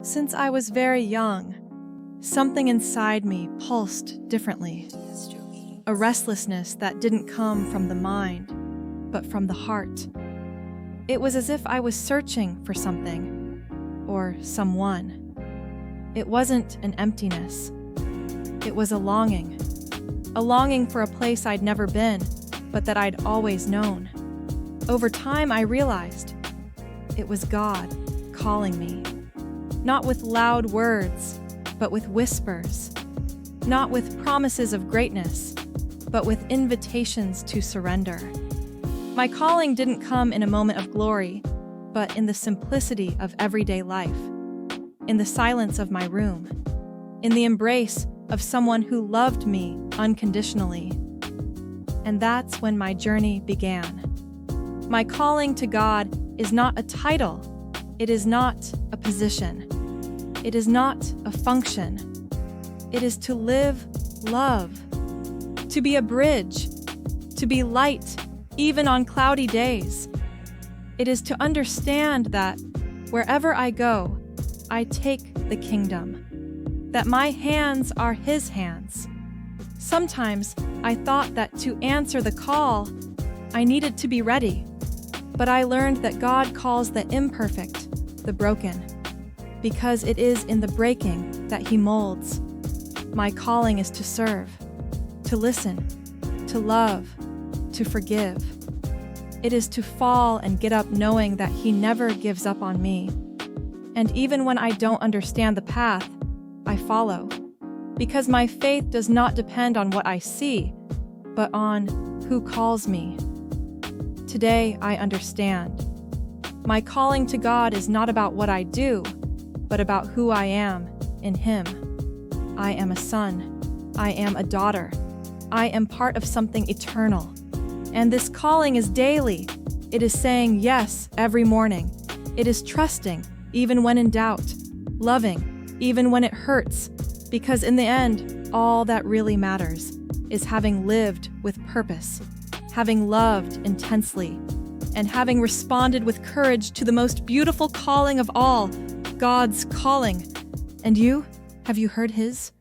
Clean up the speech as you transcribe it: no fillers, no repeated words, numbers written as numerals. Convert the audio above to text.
Since I was very young, something inside me pulsed differently. A restlessness that didn't come from the mind, but from the heart. It was as if I was searching for something, or someone. It wasn't an emptiness. It was a longing for a place I'd never been, but that I'd always known. Over time, I realized it was God calling me. Not with loud words, but with whispers. Not with promises of greatness, but with invitations to surrender. My calling didn't come in a moment of glory, but in the simplicity of everyday life, in the silence of my room, in the embrace of someone who loved me unconditionally. And that's when my journey began. My calling to God is not a title. It is not a position. It is not a function. It is to live love, to be a bridge, to be light even on cloudy days. It is to understand that wherever I go, I take the kingdom, that my hands are His hands. Sometimes I thought that to answer the call, I needed to be ready, but I learned that God calls the imperfect, the broken, because it is in the breaking that He molds. My calling is to serve, to listen, to love, to forgive. It is to fall and get up knowing that He never gives up on me. And even when I don't understand the path, I follow, because my faith does not depend on what I see, but on who calls me. Today, I understand. My calling to God is not about what I do, but about who I am in Him. I am a son. I am a daughter. I am part of something eternal. And this calling is daily. It is saying yes every morning. It is trusting even when in doubt, loving even when it hurts, because in the end, all that really matters is having lived with purpose, having loved intensely, and having responded with courage to the most beautiful calling of all, God's calling. And you? Have you heard His?